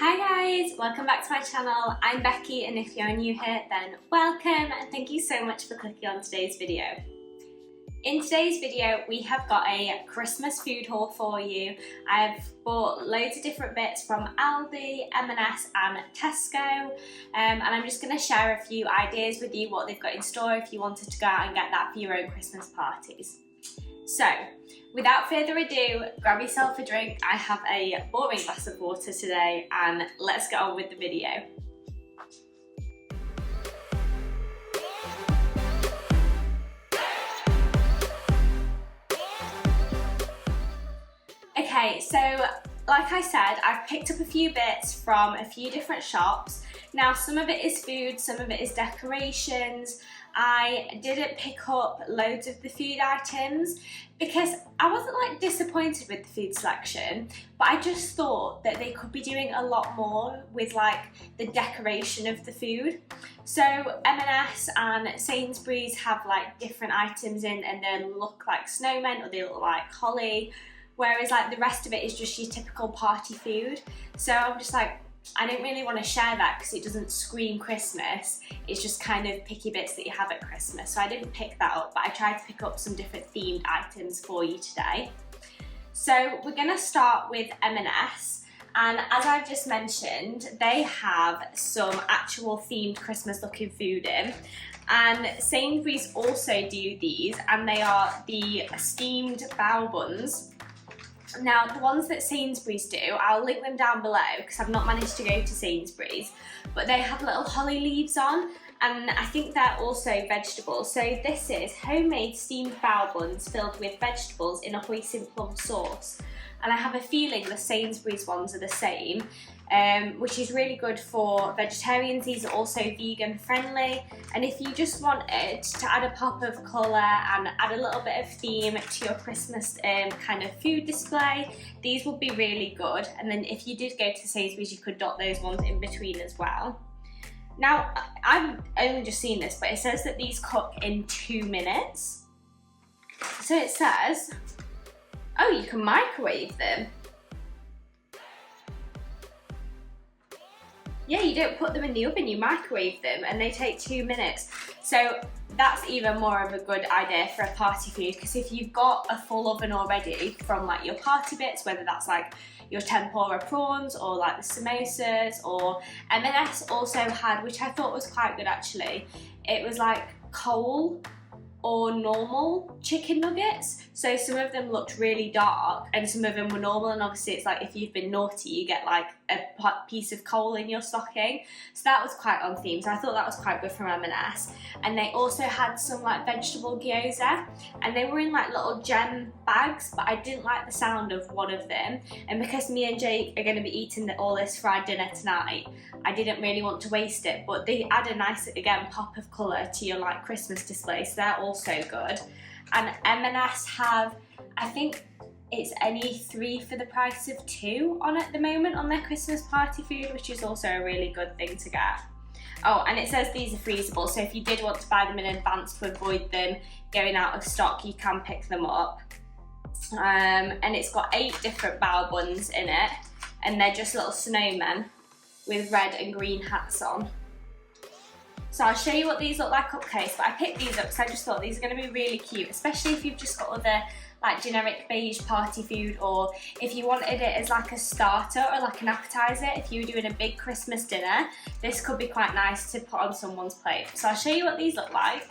Hi guys, welcome back to my channel. I'm Becky, and if you're new here then welcome and thank you so much for clicking on today's video. In today's video we have got a Christmas food haul for you. I've bought loads of different bits from Aldi, M&S and Tesco and I'm just going to share a few ideas with you what they've got in store if you wanted to go out and get that for your own Christmas parties. So, without further ado, grab yourself a drink. I have a boring glass of water today and let's get on with the video. Okay, so like I said, I've picked up a few bits from a few different shops. Now, some of it is food, some of it is decorations. I didn't pick up loads of the food items because I wasn't like disappointed with the food selection, but I just thought that they could be doing a lot more with like the decoration of the food. So M&S and Sainsbury's have like different items in and they look like snowmen or they look like holly, whereas like the rest of it is just your typical party food. So I'm just like, I don't really want to share that because it doesn't scream Christmas. It's just kind of picky bits that you have at Christmas. So I didn't pick that up, but I tried to pick up some different themed items for you today. So we're going to start with M&S. And as I've just mentioned, they have some actual themed Christmas looking food in. And Sainsbury's also do these, and they are the steamed bao buns. Now, the ones that Sainsbury's do, I'll link them down below because I've not managed to go to Sainsbury's, but they have little holly leaves on and I think they're also vegetables. So this is homemade steamed bao buns filled with vegetables in a hoisin plum sauce. And I have a feeling the Sainsbury's ones are the same, which is really good for vegetarians. These are also vegan friendly. And if you just wanted to add a pop of colour and add a little bit of theme to your Christmas kind of food display, these would be really good. And then if you did go to Sainsbury's, you could dot those ones in between as well. Now, I've only just seen this, but it says that these cook in 2 minutes. So it says, oh, you can microwave them. Yeah, you don't put them in the oven, you microwave them and they take 2 minutes. So that's even more of a good idea for a party food, because if you've got a full oven already from like your party bits, whether that's like your tempura prawns or like the samosas, or M&S also had, which I thought was quite good actually, it was like coal or normal chicken nuggets. So some of them looked really dark and some of them were normal, and obviously it's like if you've been naughty you get like a piece of coal in your stocking. So that was quite on theme, so I thought that was quite good from M&S. And they also had some like vegetable gyoza and they were in like little gem bags, but I didn't like the sound of one of them, and because me and Jake are going to be eating all this fried dinner tonight, I didn't really want to waste it, but they add a nice, again, pop of colour to your like Christmas display, so they're also good. And M&S have, I think it's any 3 for the price of 2 on at the moment on their Christmas party food, which is also a really good thing to get. Oh, and it says these are freezable, so if you did want to buy them in advance to avoid them going out of stock, you can pick them up. And it's got 8 different bao buns in it, and they're just little snowmen with red and green hats on. So I'll show you what these look like up close, but I picked these up because I just thought these are going to be really cute, especially if you've just got other like generic beige party food, or if you wanted it as like a starter or like an appetizer. If you were doing a big Christmas dinner, this could be quite nice to put on someone's plate. So I'll show you what these look like.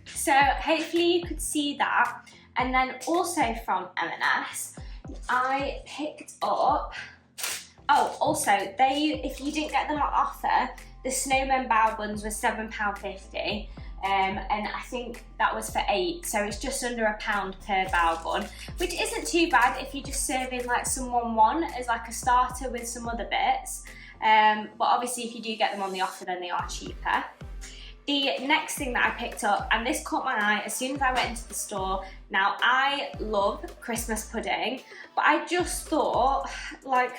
So hopefully you could see that. And then also from M&S, I picked up, oh, also if you didn't get them on offer, the snowman bao buns were £7.50. And I think that was for 8, so it's just under £1 per bao bun, which isn't too bad if you're just serving like someone one as like a starter with some other bits. But obviously if you do get them on the offer, then they are cheaper. The next thing that I picked up, and this caught my eye as soon as I went into the store. Now, I love Christmas pudding, but I just thought, like,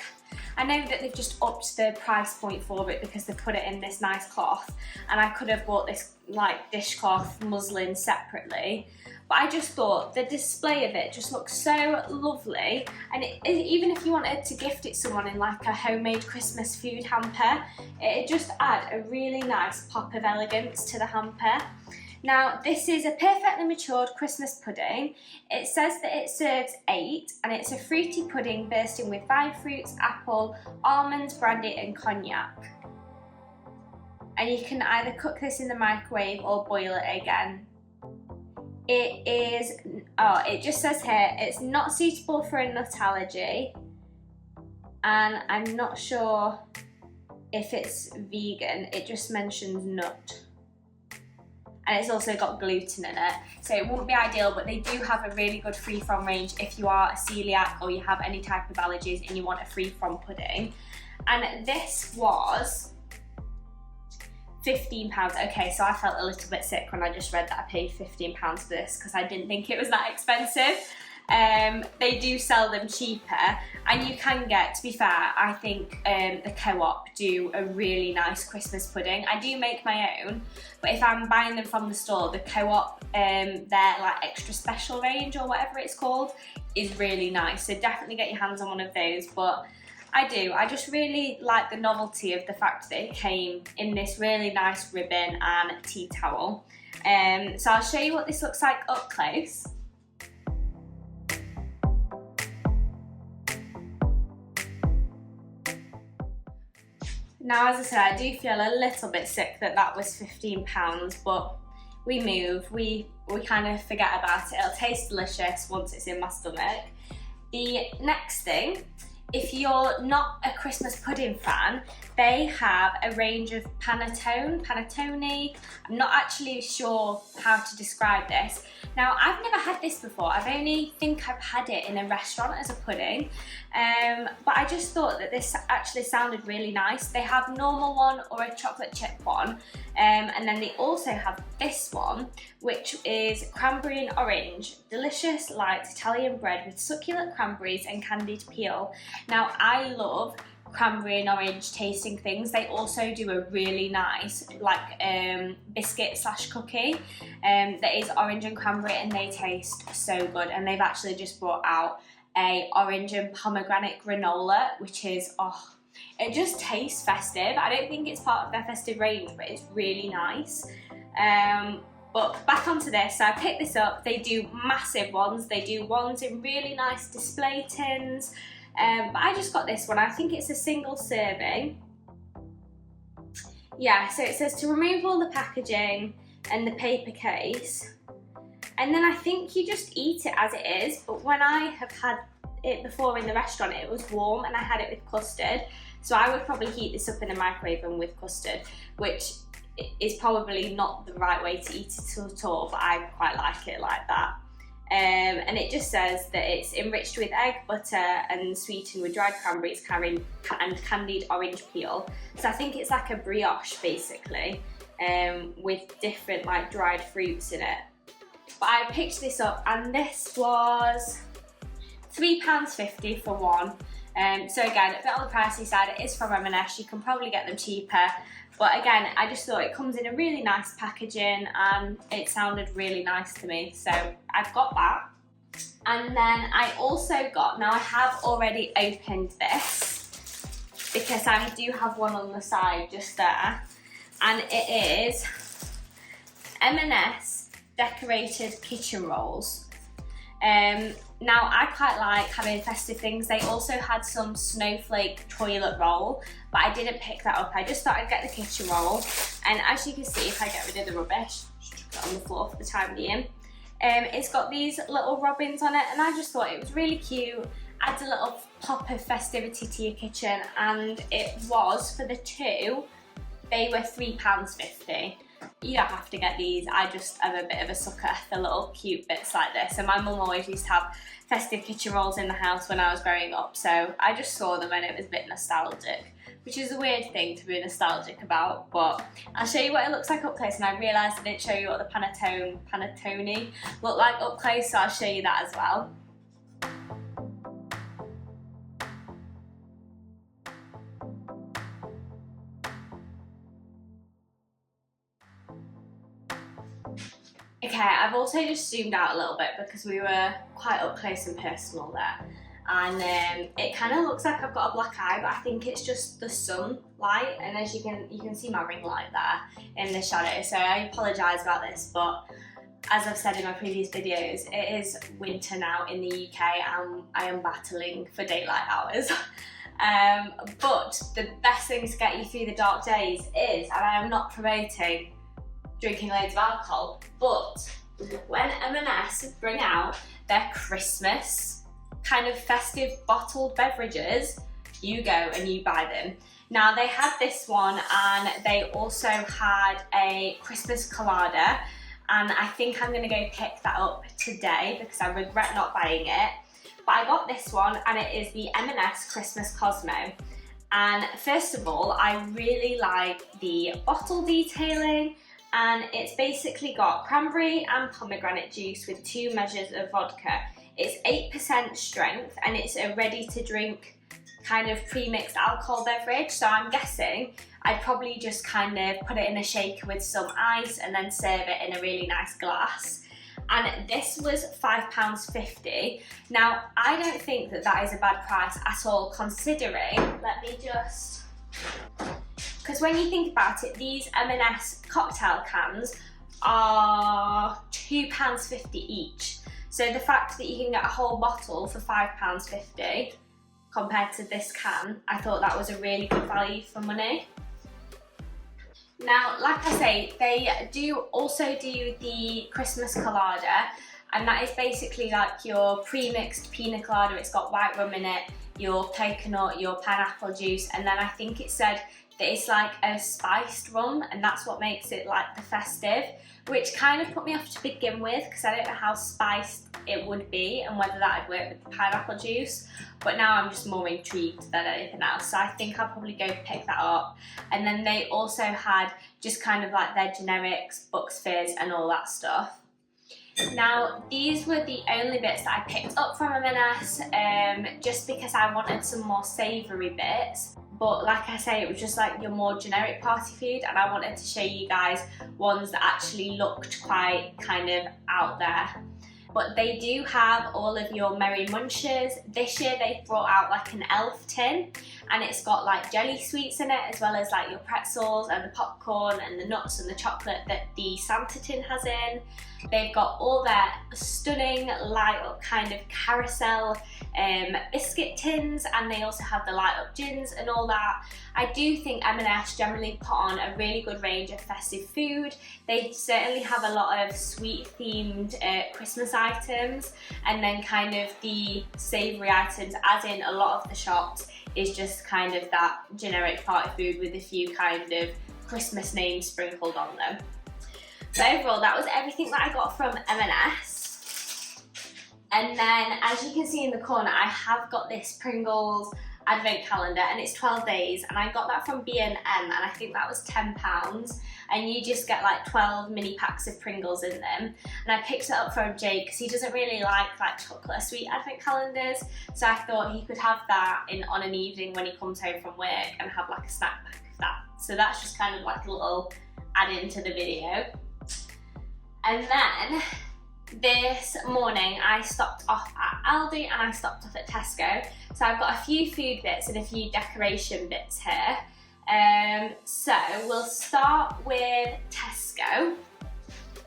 I know that they've just upped the price point for it because they've put it in this nice cloth, and I could have bought this like dishcloth muslin separately, but I just thought the display of it just looks so lovely, and even if you wanted to gift it someone in like a homemade Christmas food hamper, it'd just add a really nice pop of elegance to the hamper. Now, this is a perfectly matured Christmas pudding. It says that it serves 8, and it's a fruity pudding bursting with 5 fruits, apple, almonds, brandy and cognac. And you can either cook this in the microwave or boil it again. It just says here, it's not suitable for a nut allergy, and I'm not sure if it's vegan. It just mentions nut. And it's also got gluten in it, so it wouldn't be ideal, but they do have a really good free-from range if you are a celiac or you have any type of allergies and you want a free-from pudding. And this was £15. Okay, so I felt a little bit sick when I just read that I paid £15 for this because I didn't think it was that expensive. They do sell them cheaper, and you can get, to be fair, I think the Co-op do a really nice Christmas pudding. I do make my own, but if I'm buying them from the store, the Co-op, their like extra special range or whatever it's called, is really nice. So definitely get your hands on one of those. But I just really like the novelty of the fact that it came in this really nice ribbon and tea towel. So I'll show you what this looks like up close. Now, as I said, I do feel a little bit sick that that was £15, but we move, we kind of forget about it. It'll taste delicious once it's in my stomach. The next thing, if you're not a Christmas pudding fan, they have a range of panettone. I'm not actually sure how to describe this. Now, I've never had this before. I've had it in a restaurant as a pudding, but I just thought that this actually sounded really nice. They have normal one or a chocolate chip one, and then they also have this one, which is cranberry and orange. Delicious, light Italian bread with succulent cranberries and candied peel. Now, I love cranberry and orange tasting things. They also do a really nice like biscuit slash cookie that is orange and cranberry, and they taste so good. And they've actually just brought out a orange and pomegranate granola, which is, oh, it just tastes festive. I don't think it's part of their festive range, but it's really nice. But back onto this, so I picked this up. They do massive ones. They do ones in really nice display tins. But I just got this one. I think it's a single serving. Yeah, so it says to remove all the packaging and the paper case. And then I think you just eat it as it is. But when I have had it before in the restaurant, it was warm and I had it with custard. So I would probably heat this up in the microwave and with custard, which is probably not the right way to eat it at all, but I quite like it like that. And it just says that it's enriched with egg, butter and sweetened with dried cranberries and candied orange peel. So I think it's like a brioche basically, with different like dried fruits in it. But I picked this up and this was £3.50 for one. So again, a bit on the pricey side. It is from M&S, you can probably get them cheaper. But again, I just thought it comes in a really nice packaging and it sounded really nice to me. So I've got that. And then I also got, now I have already opened this because I do have one on the side just there. And it is M&S decorated kitchen rolls. Now I quite like having festive things. They also had some snowflake toilet roll, but I didn't pick that up. I just thought I'd get the kitchen roll. And as you can see, if I get rid of the rubbish, just chuck it on the floor for the time being. It's got these little robins on it, and I just thought it was really cute. Adds a little pop of festivity to your kitchen, and it was, for the two, they were £3.50. You don't have to get these. I just am a bit of a sucker for little cute bits like this. And my mum always used to have festive kitchen rolls in the house when I was growing up, so I just saw them and it was a bit nostalgic, which is a weird thing to be nostalgic about. But I'll show you what it looks like up close, and I realised I didn't show you what the panettone look like up close, so I'll show you that as well. Okay, I've also just zoomed out a little bit because we were quite up close and personal there. And it kind of looks like I've got a black eye, but I think it's just the sunlight. And as you can see my ring light there in the shadow. So I apologise about this, but as I've said in my previous videos, it is winter now in the UK and I am battling for daylight hours. But the best thing to get you through the dark days is, and I am not promoting drinking loads of alcohol, but when M&S bring out their Christmas kind of festive bottled beverages, you go and you buy them. Now they had this one and they also had a Christmas colada, and I think I'm gonna go pick that up today because I regret not buying it. But I got this one and it is the M&S Christmas Cosmo. And first of all, I really like the bottle detailing, and it's basically got cranberry and pomegranate juice with 2 measures of vodka. It's 8% strength and it's a ready to drink kind of pre-mixed alcohol beverage. So I'm guessing I'd probably just kind of put it in a shaker with some ice and then serve it in a really nice glass. And this was £5.50. Now, I don't think that that is a bad price at all, considering, let me just, because when you think about it, these M&S cocktail cans are £2.50 each. So the fact that you can get a whole bottle for £5.50 compared to this can, I thought that was a really good value for money. Now, like I say, they do also do the Christmas colada, and that is basically like your pre-mixed pina colada. It's got white rum in it, your coconut, your pineapple juice, and then I think it said that it's like a spiced rum, and that's what makes it like the festive, which kind of put me off to begin with because I don't know how spiced it would be and whether that would work with the pineapple juice. But now I'm just more intrigued than anything else, so I think I'll probably go pick that up. And then they also had just kind of like their generics, Bucks Fizz and all that stuff. Now, these were the only bits that I picked up from M&S, just because I wanted some more savoury bits. But like I say, it was just like your more generic party food, and I wanted to show you guys ones that actually looked quite kind of out there. But they do have all of your Merry Munchers. This year they brought out like an elf tin, and it's got like jelly sweets in it, as well as like your pretzels and the popcorn and the nuts and the chocolate that the Santa tin has in. They've got all their stunning light up kind of carousel biscuit tins, and they also have the light up gins and all that. I do think M&S generally put on a really good range of festive food. They certainly have a lot of sweet themed Christmas items, and then kind of the savoury items, as in a lot of the shops is just kind of that generic party food with a few kind of Christmas names sprinkled on them. So overall, that was everything that I got from M&S. And then, as you can see in the corner, I have got this Pringles advent calendar, and it's 12 days, and I got that from B&M, and I think that was £10, and you just get like 12 mini packs of Pringles in them. And I picked it up from Jake because he doesn't really like chocolate sweet advent calendars, so I thought he could have that on an evening when he comes home from work and have like a snack pack of that. So that's just kind of like a little add into the video. And then this morning I stopped off at Aldi and I stopped off at Tesco. So I've got a few food bits and a few decoration bits here. So we'll start with Tesco.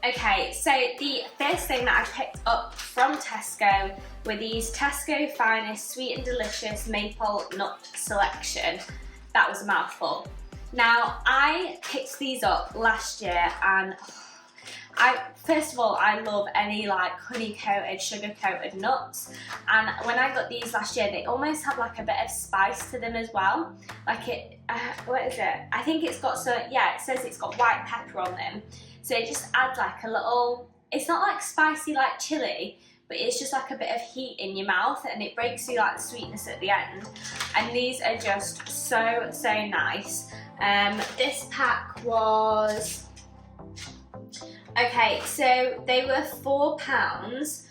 Okay, so the first thing that I picked up from Tesco were these Tesco Finest Sweet and Delicious Maple Nut Selection. That was a mouthful. Now, I picked these up last year, and first of all, I love any like honey-coated, sugar-coated nuts, and when I got these last year, they almost have like a bit of spice to them as well. Like what is it? I think it's got it says it's got white pepper on them, so it just adds like a little, it's not like spicy like chili, but it's just like a bit of heat in your mouth, and it breaks through like the sweetness at the end. And these are just so nice. This pack was, okay, so they were £4,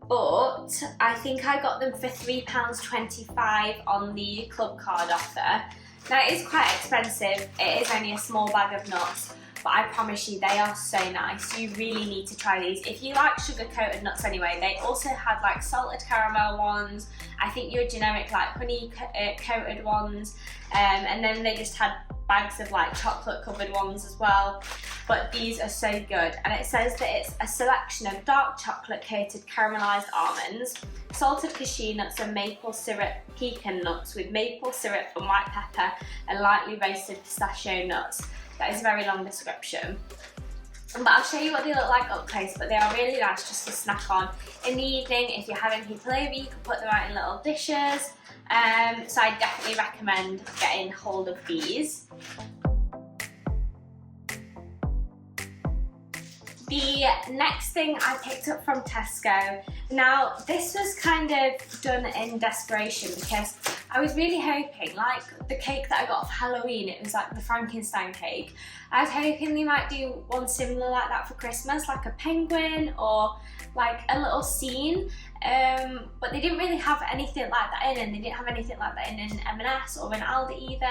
but I think I got them for £3.25 on the club card offer. Now, it is quite expensive. It is only a small bag of nuts, but I promise you they are so nice. You really need to try these. If you like sugar coated nuts anyway, they also had like salted caramel ones, I think your generic like honey coated ones, and then they just had bags of like chocolate covered ones as well. But these are so good, and it says that it's a selection of dark chocolate coated caramelized almonds, salted cashew nuts and maple syrup pecan nuts with maple syrup and white pepper and lightly roasted pistachio nuts. That is a very long description. But I'll show you what they look like up close, but they are really nice just to snack on in the evening. If you're having people over, you can put them out in little dishes. So I definitely recommend getting hold of these. The next thing I picked up from Tesco. Now this was kind of done in desperation because I was really hoping, like the cake that I got for Halloween, it was like the Frankenstein cake. I was hoping they might do one similar like that for Christmas, like a penguin or like a little scene. But they didn't really have anything like that in, and they didn't have anything like that in M&S or in Aldi either.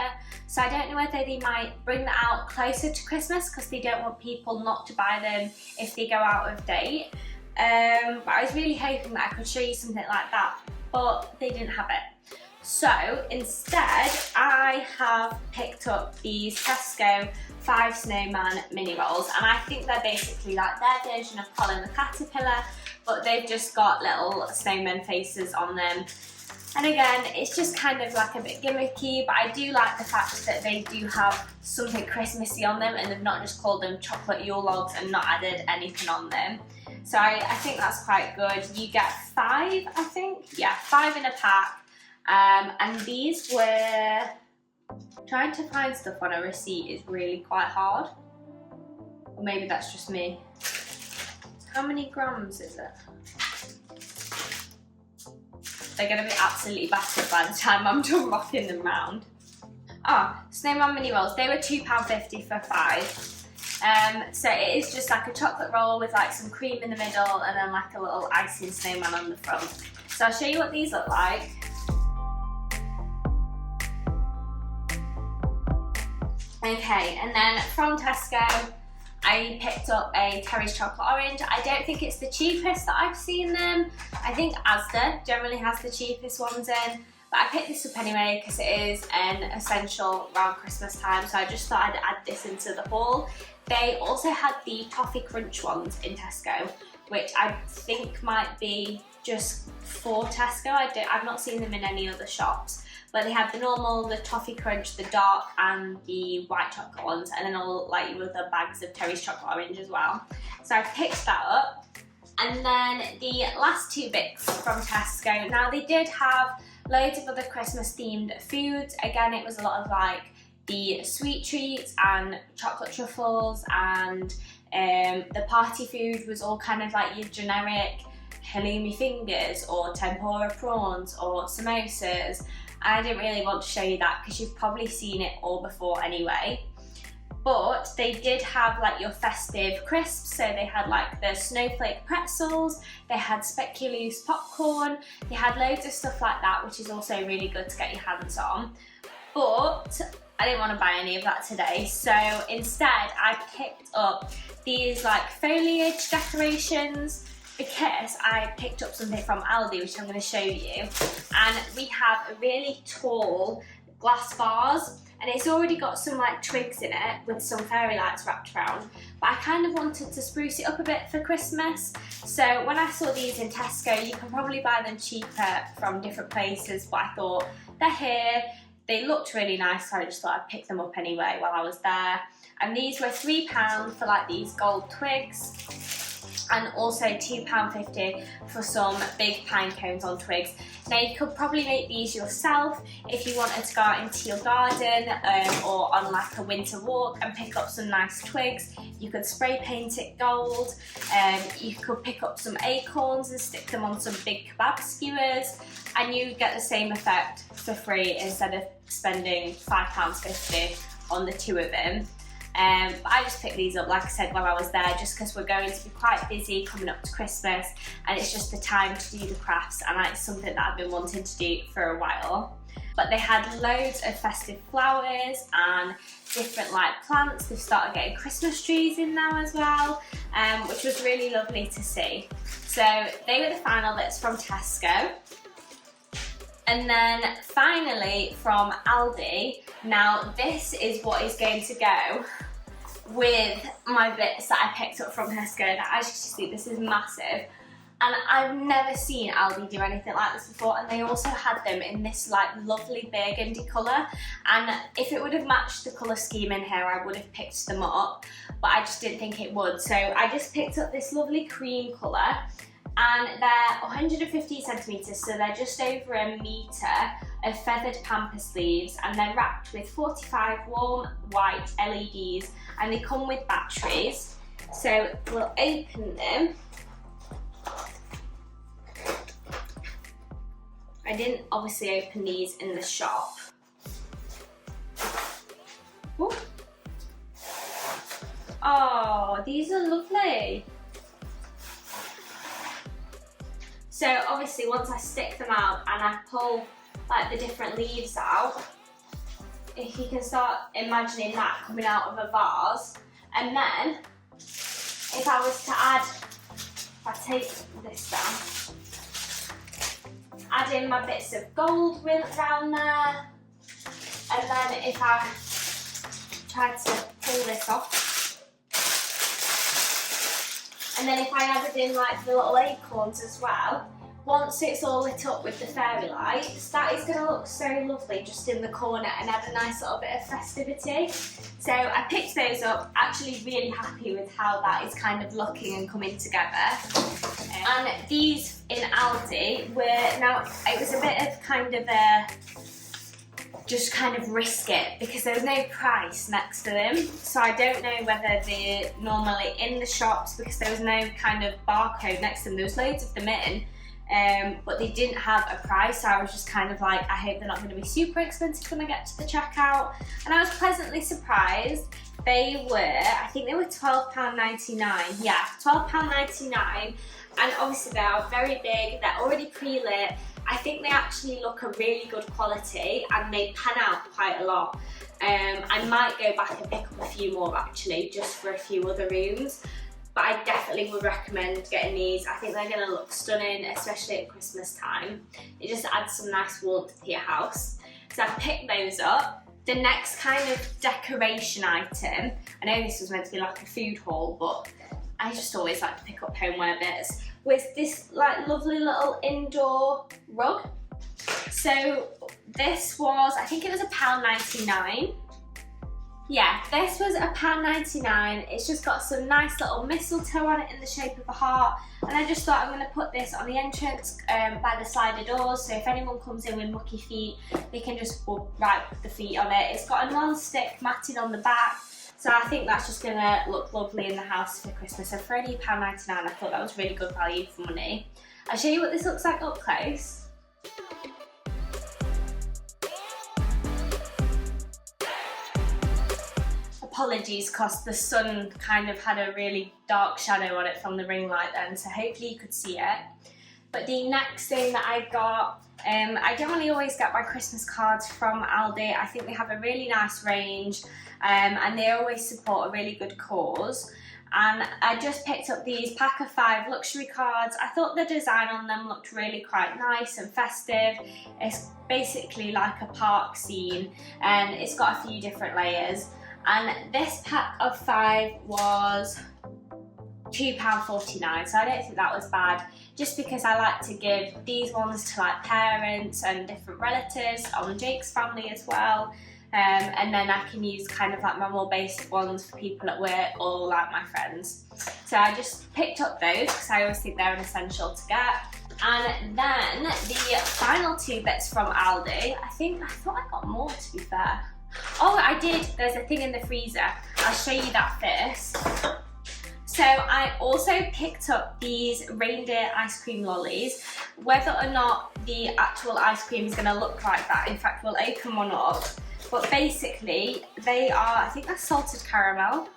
So I don't know whether they might bring that out closer to Christmas because they don't want people not to buy them if they go out of date. But I was really hoping that I could show you something like that, but they didn't have it. So instead, I have picked up these Tesco 5 Snowman mini rolls, and I think they're basically like their version of Colin the Caterpillar, but they've just got little snowman faces on them. And again, it's just kind of like a bit gimmicky, but I do like the fact that they do have something Christmassy on them, and they've not just called them chocolate Yule logs and not added anything on them. So I think that's quite good. You get 5, I think? Yeah, 5 in a pack. And these were, trying to find stuff on a receipt is really quite hard. Or maybe that's just me. How many grams is it? They're going to be absolutely battered by the time I'm done rocking them round. Ah, Snowman mini rolls. They were £2.50 for 5. So it is just like a chocolate roll with like some cream in the middle and then like a little icing snowman on the front. So I'll show you what these look like. Okay, and then from Tesco, I picked up a Terry's Chocolate Orange. I don't think it's the cheapest that I've seen them. I think Asda generally has the cheapest ones in, but I picked this up anyway because it is an essential around Christmas time, so I just thought I'd add this into the haul. They also had the Toffee Crunch ones in Tesco, which I think might be just for Tesco. I've not seen them in any other shops. But they have the normal, the Toffee Crunch, the dark and the white chocolate ones, and then all like your other bags of Terry's Chocolate Orange as well. So I picked that up. And then the last 2 bits from Tesco. Now they did have loads of other Christmas themed foods. Again, it was a lot of like the sweet treats and chocolate truffles, and the party food was all kind of like your generic halloumi fingers or tempura prawns or samosas. I didn't really want to show you that because you've probably seen it all before anyway. But they did have like your festive crisps, so they had like the snowflake pretzels, they had speculoos popcorn, they had loads of stuff like that, which is also really good to get your hands on. But I didn't want to buy any of that today, so instead I picked up these like foliage decorations, because I picked up something from Aldi, which I'm going to show you. And we have a really tall glass vase, and it's already got some like twigs in it with some fairy lights wrapped around. But I kind of wanted to spruce it up a bit for Christmas. So when I saw these in Tesco, you can probably buy them cheaper from different places, but I thought they're here. They looked really nice, so I just thought I'd pick them up anyway while I was there. And these were £3 for like these gold twigs, and also £2.50 for some big pine cones on twigs. Now you could probably make these yourself if you wanted to go out into your garden or on like a winter walk and pick up some nice twigs. You could spray paint it gold. You could pick up some acorns and stick them on some big kebab skewers, and you get the same effect for free instead of spending £5.50 on the 2 of them. But I just picked these up, like I said, while I was there, just because we're going to be quite busy coming up to Christmas, and it's just the time to do the crafts, and it's something that I've been wanting to do for a while. but they had loads of festive flowers and different like plants. They've started getting Christmas trees in now as well, which was really lovely to see. So they were the final bits from Tesco. And then finally from Aldi. Now this is what is going to go with my bits that I picked up from Tesco. Now as you can see, this is massive. And I've never seen Aldi do anything like this before, and they also had them in this like lovely burgundy colour, and if it would have matched the colour scheme in here I would have picked them up, but I just didn't think it would. So I just picked up this lovely cream colour, and they're 115 centimetres, so they're just over a metre of feathered pamper sleeves, and they're wrapped with 45 warm white LEDs, and they come with batteries. So we'll open them. I didn't obviously open these in the shop. Ooh. Oh, these are lovely. So obviously once I stick them out and I pull like the different leaves out, if you can start imagining that coming out of a vase, and then if I was to add, if I take this down, add in my bits of gold around there, and then if I tried to pull this off, and then if I added in like the little acorns as well, once it's all lit up with the fairy lights, that is going to look so lovely just in the corner and add a nice little bit of festivity. So I picked those up, actually really happy with how that is kind of looking and coming together. And these in Aldi were, now it was a bit of kind of a, just kind of risk it because there was no price next to them. So I don't know whether they're normally in the shops because there was no kind of barcode next to them. There was loads of them in, but they didn't have a price. So I was just kind of like, I hope they're not going to be super expensive when I get to the checkout. And I was pleasantly surprised. They were, I think they were £12.99. Yeah, £12.99. And obviously they are very big, they're already pre-lit. I think they actually look a really good quality and they pan out quite a lot. I might go back and pick up a few more actually, just for a few other rooms. But I definitely would recommend getting these. I think they're gonna look stunning, especially at Christmas time. It just adds some nice warmth to your house. So I picked those up. The next kind of decoration item, I know this was meant to be like a food haul, but I just always like to pick up homeware bits, was this like lovely little indoor rug. So this was, I think it was £1.99. Yeah, this was £1.99. It's just got some nice little mistletoe on it in the shape of a heart. And I just thought I'm going to put this on the entrance by the slider doors. So if anyone comes in with mucky feet, they can just wipe the feet on it. It's got a non-stick matting on the back. So I think that's just going to look lovely in the house for Christmas. So for only £1.99, I thought that was really good value for money. I'll show you what this looks like up close. Apologies, because the sun kind of had a really dark shadow on it from the ring light then, so hopefully you could see it. But the next thing that I got, I generally always get my Christmas cards from Aldi. I think they have a really nice range and they always support a really good cause. And I just picked up these pack of 5 luxury cards. I thought the design on them looked really quite nice and festive. It's basically like a park scene and it's got a few different layers. And this pack of 5 was £2.49, so I don't think that was bad, just because I like to give these ones to like parents and different relatives on Jake's family as well, and then I can use kind of like my more basic ones for people at work or like my friends. So I just picked up those because I always think they're an essential to get. And then the final 2 bits from Aldi, I thought I got more, to be fair. Oh, I did. There's a thing in the freezer. I'll show you that first. So I also picked up these reindeer ice cream lollies. Whether or not the actual ice cream is going to look like that, in fact we'll open one up. But basically they are, I think they're salted caramel.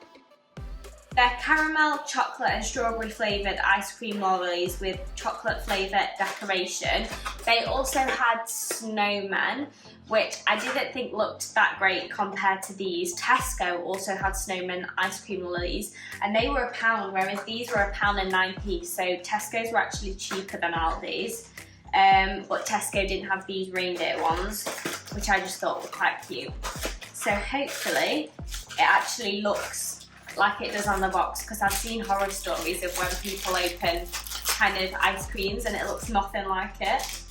They're caramel, chocolate and strawberry flavoured ice cream lollies with chocolate flavour decoration. They also had snowmen, which I didn't think looked that great compared to these. Tesco also had snowman ice cream lollies, and they were £1, whereas these were £1.09, so Tesco's were actually cheaper than Aldi's. But Tesco didn't have these reindeer ones, which I just thought were quite cute. So hopefully it actually looks like it does on the box, because I've seen horror stories of when people open kind of ice creams and it looks nothing like it.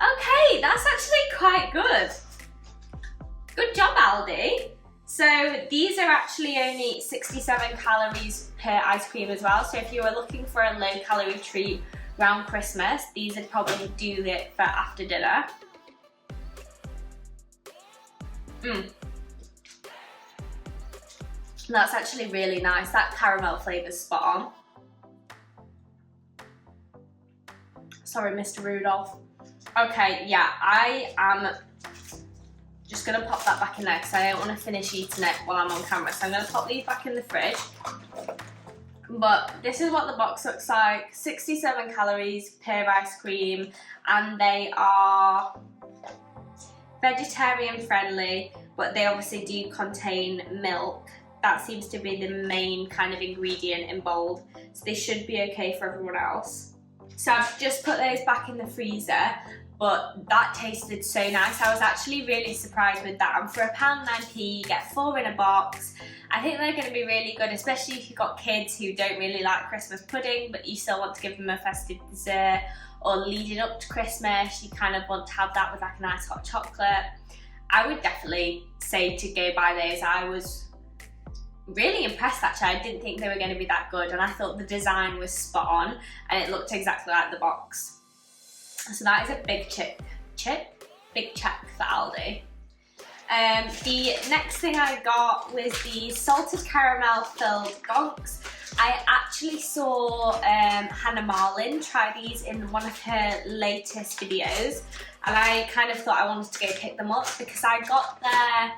Okay, that's actually quite good. Good job, Aldi. So these are actually only 67 calories per ice cream as well. So if you were looking for a low calorie treat around Christmas, these would probably do it for after dinner. That's actually really nice. That caramel flavour's spot on. Sorry, Mr. Rudolph. Okay, yeah, I am just going to pop that back in there because I don't want to finish eating it while I'm on camera. So I'm going to pop these back in the fridge. But this is what the box looks like. 67 calories per ice cream, and they are vegetarian friendly, but they obviously do contain milk. That seems to be the main kind of ingredient in bold, so they should be okay for everyone else. So I've just put those back in the freezer, but that tasted so nice. I was actually really surprised with that. And for £1.09, you get 4 in a box. I think they're going to be really good, especially if you've got kids who don't really like Christmas pudding, but you still want to give them a festive dessert, or leading up to Christmas, you kind of want to have that with like a nice hot chocolate. I would definitely say to go buy those. I was really impressed actually. I didn't think they were going to be that good, and I thought the design was spot on and it looked exactly like the box. So that is a big big check for Aldi. The next thing I got was the salted caramel filled gonks. I actually saw Hannah Marlin try these in one of her latest videos, and I kind of thought I wanted to go pick them up because I got their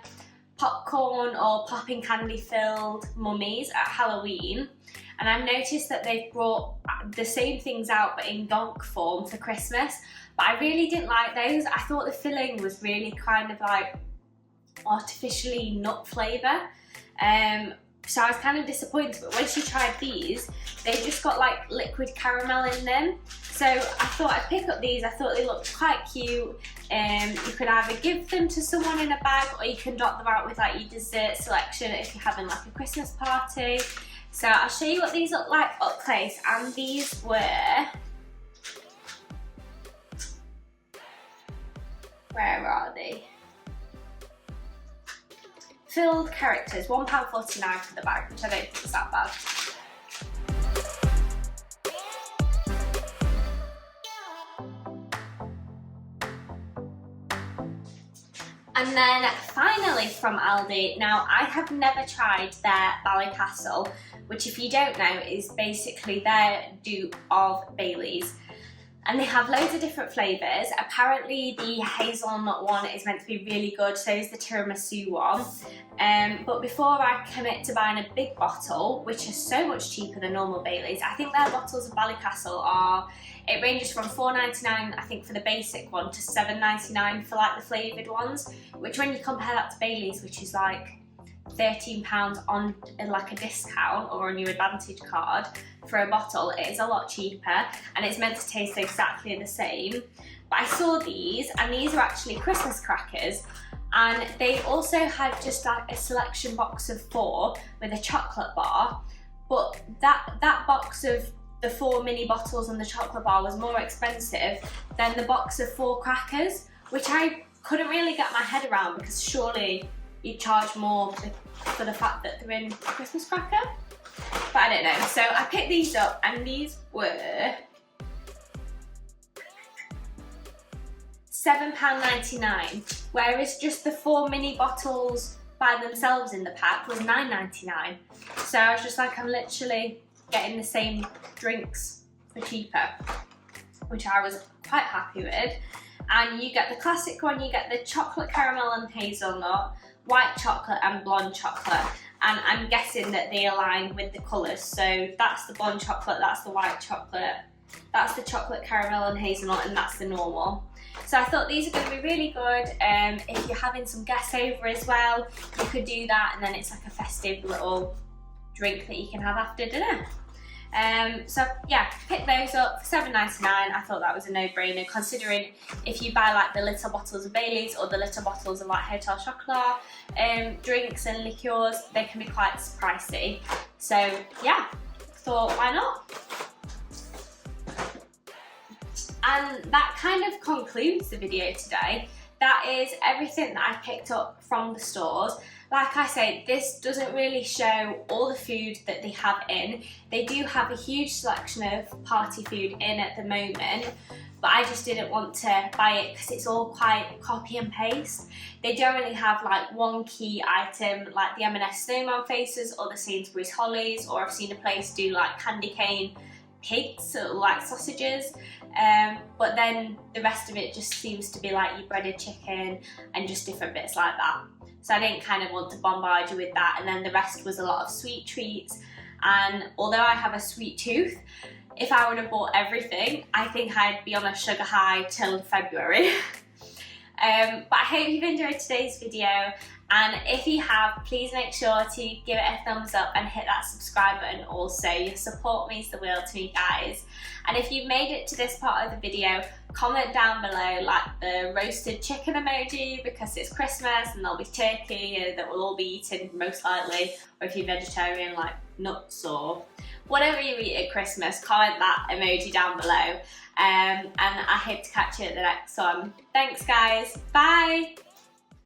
popcorn or popping candy filled mummies at Halloween, and I've noticed that they've brought the same things out but in gonk form for Christmas, but I really didn't like those. I thought the filling was really kind of like artificially nut flavour, so I was kind of disappointed. But when she tried these, they just got like liquid caramel in them, so I thought I'd pick up these. I thought they looked quite cute. You could either give them to someone in a bag, or you can dot them out with like your dessert selection if you're having like a Christmas party. So I'll show you what these look like up close, and these were, where are they? Filled characters, £1.49 for the bag, which I don't think is that bad. And then finally from Aldi, now I have never tried their Ballycastle, which if you don't know is basically their dupe of Baileys. And they have loads of different flavours. Apparently the hazelnut one is meant to be really good, so is the tiramisu one. But before I commit to buying a big bottle, which is so much cheaper than normal Baileys, I think their bottles of Ballycastle are, it ranges from $4.99 I think for the basic one to $7.99 for like the flavoured ones, which when you compare that to Baileys, which is like £13 on like a discount or on your Advantage card for a bottle, it is a lot cheaper, and it's meant to taste exactly the same. But I saw these, and these are actually Christmas crackers, and they also had just like a selection box of 4 with a chocolate bar, but that box of the 4 mini bottles and the chocolate bar was more expensive than the box of 4 crackers, which I couldn't really get my head around, because surely you charge more for the fact that they're in a Christmas cracker. But I don't know. So I picked these up, and these were £7.99, whereas just the 4 mini bottles by themselves in the pack was £9.99. So I was just like, I'm literally getting the same drinks for cheaper, which I was quite happy with. And you get the classic one, you get the chocolate caramel and hazelnut, white chocolate and blonde chocolate, and I'm guessing that they align with the colours. So that's the blonde chocolate, that's the white chocolate, that's the chocolate caramel and hazelnut, and that's the normal. So I thought these are going to be really good. If you're having some guests over as well, you could do that, and then it's like a festive little drink that you can have after dinner. So yeah, pick those up for $7.99. I thought that was a no-brainer, considering if you buy like the little bottles of Baileys or the little bottles of like Hotel Chocolat drinks and liqueurs, they can be quite pricey. So yeah, thought why not? And that kind of concludes the video today. That is everything that I picked up from the stores. Like I say, this doesn't really show all the food that they have in. They do have a huge selection of party food in at the moment, but I just didn't want to buy it because it's all quite copy and paste. They don't really have like one key item like the M&S snowman faces or the Sainsbury's hollies, or I've seen a place do like candy cane pigs or like sausages, but then the rest of it just seems to be like your breaded chicken and just different bits like that. So I didn't kind of want to bombard you with that, and then the rest was a lot of sweet treats. And although I have a sweet tooth, if I would have bought everything, I think I'd be on a sugar high till February. But I hope you've enjoyed today's video, and if you have, please make sure to give it a thumbs up and hit that subscribe button also. Your support means the world to me, guys. And if you've made it to this part of the video, comment down below like the roasted chicken emoji because it's Christmas and there'll be turkey that we'll all be eating most likely, or if you're vegetarian, like nuts or whatever you eat at Christmas, comment that emoji down below. And I hope to catch you at the next one. Thanks guys, bye!